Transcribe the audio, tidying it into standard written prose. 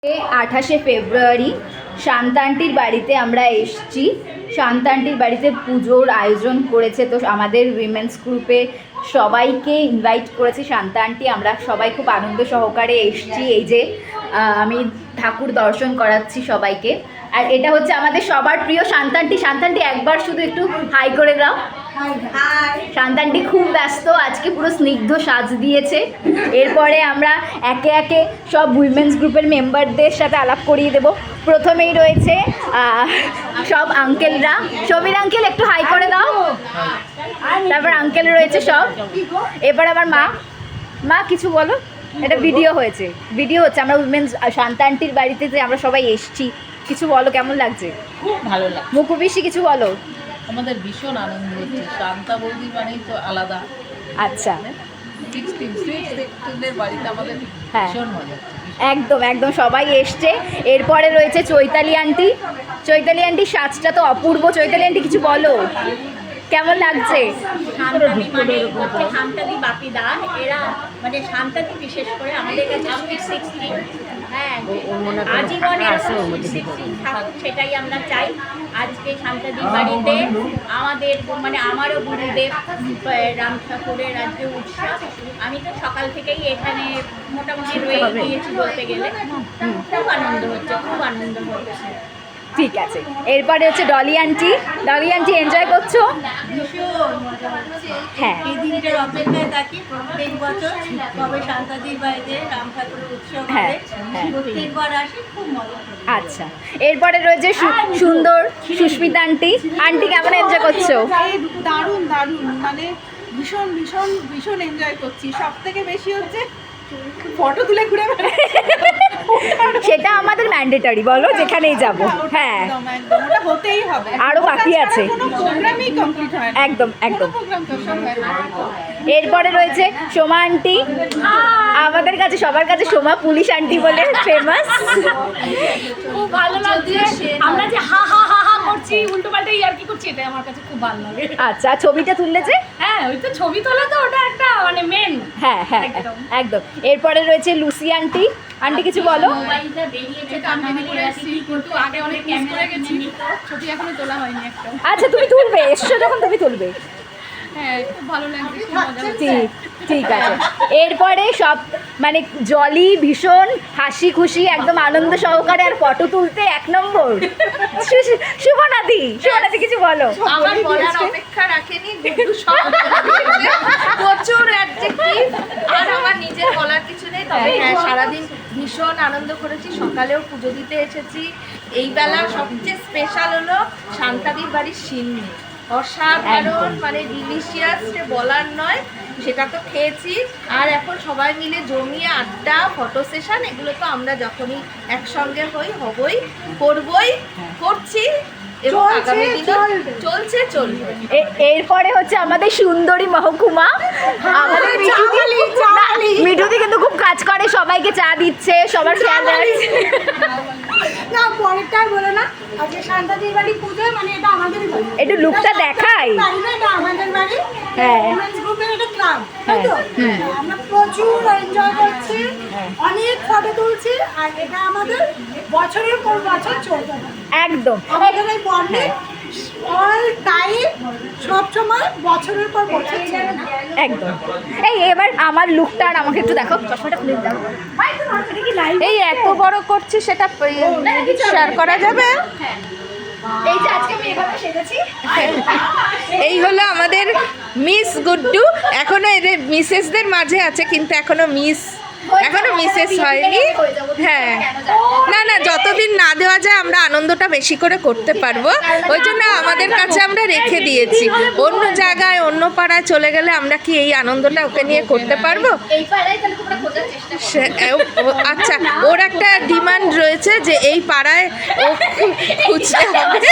28শে ফেব্রুয়ারি শান্তা আন্টির বাড়িতে আমরা এসেছি। শান্তা আন্টির বাড়িতে পুজোর আয়োজন করেছে, তো আমাদের উইমেন্স গ্রুপে সবাইকে ইনভাইট করেছি শান্তা আন্টি। আমরা সবাই খুব আনন্দ সহকারে এসেছি। এই যে আমি ঠাকুর দর্শন করাচ্ছি সবাইকে। আর এটা হচ্ছে আমাদের সবার প্রিয় শান্তা আন্টি। শান্তা আন্টি একবার শুধু একটু হাই করে দাও। শান্তা আন্টি খুব ব্যস্ত, আজকে পুরো স্নিগ্ধ সাজ দিয়েছে। এরপরে আমরা একে একে সব উইমেন্স গ্রুপের মেম্বারদের সাথে আলাপ করিয়ে দেব। প্রথমেই রয়েছে সব আঙ্কেলরা। সমীর আঙ্কেল একটু হাই করে দাও। তারপর আঙ্কেল রয়েছে সব। এবার আবার মা কিছু বলো। এটা ভিডিও হচ্ছে আমরা উইমেন্স শান্তা আন্টির বাড়িতে যে আমরা সবাই এসছি, কিছু বলো, কেমন লাগছে? খুব ভালো লাগছে। মুকু পিসি কিছু বলো। আমাদের ভীষণ আনন্দ হচ্ছে। শান্তা বৌদি মানেই তো আলাদা। আচ্ছা, বাড়িতে আমাদের ভীষণ মজা হচ্ছে। একদম সবাই এসছে। এরপরে রয়েছে চৈতালি আন্টি। চৈতালি আন্টির সাজটা তো অপূর্ব। চৈতালি আন্টি কিছু বলো, কেমন লাগছে? শান্তাদি বাপিদা এরা মানে শান্তাদি বিশেষ করে আমাদের কাছে হ্যাঁ আজীবন থাকুক, সেটাই আমরা চাই। আজকে শান্তাদির বাড়িতে আমাদের মানে আমারও গুরুদেব রাম ঠাকুরের আজকে উৎসব। আমি তো সকাল থেকেই এখানে মোটামুটি রয়ে গিয়েছি বলতে গেলে। খুব আনন্দ হচ্ছে। ঠিক আছে, এরপরে হচ্ছে Dolly aunty. Dolly aunty enjoy করছো? হ্যাঁ, এই দিনটার অপেক্ষায় থাকি প্রত্যেক বছর, কবে শান্তাদির বাড়িতে রাম ঠাকুরের উৎসব হবে, প্রত্যেকবার আসি, খুব মজা। আচ্ছা, এরপরে রয়েছে সুন্দর সুস্মিতা আন্টি। আন্টি কেমন এনজয় করছো? দারুণ মানে ভীষণ এনজয় করছি। সব থেকে বেশি হচ্ছে ফটো তুলে ঘুরে সেটা আমাদের ম্যান্ডেটরি, বলো যেখানেই যাব। হ্যাঁ, একদম ওটা হতেই হবে। আরো বাকি আছে, কোনো প্রোগ্রামই কমপ্লিট হয় না। একদম প্রোগ্রাম তো সব হয় না। এরপরে রয়েছে সোমা আন্টি। আমাদের কাছে সবার কাছে সোমা পুলিশ আন্টি বলে ফেমাস। খুব ভালো লাগছে। আমরা যে হা হা হা হা করছি, উল্টো পাল্টা ইয়ার্কি করছি, এটা আমার কাছে খুব ভালো লাগে। আচ্ছা, ছবিটা তুললে যে? হ্যাঁ, ওই তো ছবি তোলা তো ওটা একটা মানে মেন। হ্যাঁ একদম। এরপরে রয়েছে লুসি আন্টি। আন্টি কিছু বলো। মোবাইলটা বেরিয়েছে তো আমি করে আসি, কিন্তু আগে অনেক ক্যামেরা গেছি, ছবি এখনো তোলা হয়নি একটা। আচ্ছা, তুমি তুলবে, এসছো যখন তুমি তুলবে। হ্যাঁ, খুব ভালো লাগছে, খুব মজা হচ্ছে। ঠিক আছে। এরপরে সব মানে জলি, ভীষণ হাসি খুশি, একদম আনন্দ সহকারে, আর ফটো তুলতে এক নম্বর। শুভনাদি কিছু বলো। আমার বলার অপেক্ষা রাখেনি, গুড্ডু সব প্রচুর অ্যাডজেক্টিভ, আর আমার নিজের বলার কিছু নেই। তবে হ্যাঁ, সারাদিন ভীষণ আনন্দ করেছি। সকালেও পুজো দিতে এসেছি। এই বেলা সবচেয়ে স্পেশাল হলো শান্তাদির বাড়ির সিন্নি। অসাধারণ, মানে ডিলিশিয়াস, বলার নয়। সেটা তো খেয়েছি, আর এখন সবাই মিলে জমিয়ে আড্ডা, ফটো সেশন, এগুলো তো আমরা যখনই একসঙ্গে হবই, করছি এবং আগামী দিনে চলবে। এরপরে হচ্ছে আমাদের সুন্দরী মহকুমা। আমাদের মিঠুদি কিন্তু খুব কাজ করে, সবাইকে চা দিচ্ছে, সবার খেয়াল রাখছে। না, পরেরটাই বলে না। আজকে শান্তাদির বাড়ি পুজো, মানে এটা আমাদের বাড়ি। একটু লুকটা দেখাই। এটা আমাদের বাড়ি। হ্যাঁ, উইমেন্স গ্রুপের এটা ক্লাব, তাই তো? আমরা প্রচুর এনজয় করছি, অনেক ফটো তুলছি, আর এটা আমাদের বছরের পর বছর চলবে। একদম আমাদের এই বন্ডে অল টাইম, সব সময় বছরের পর বছর চলবে। একদম। এবার আমার লুকটা আর আমাকে একটু দেখো, চশমাটা খুলে দাও। এই এত বড় করছি, সেটা শেয়ার করা যাবে? এই যে আজকে আমি এভাবে সেজেছি। এই হলো আমাদের মিস গুড্ডু। এখনো এদের মিসেসদের মাঝে আছে, কিন্তু এখনো মিসেস হয়নি। হ্যাঁ, না যতদিন না দেওয়া যায় আমরা আনন্দটা বেশি করে করতে পারবো, ওই জন্য আমাদের কাছে আমরা রেখে দিয়েছি। অন্য জায়গায় অন্য পাড়ায় চলে গেলে আমরা কি এই আনন্দটা ওকে নিয়ে করতে পারবো? আচ্ছা, ওর একটা ডিমান্ড রয়েছে যে এই পাড়ায় ও খুঁজতে হবে।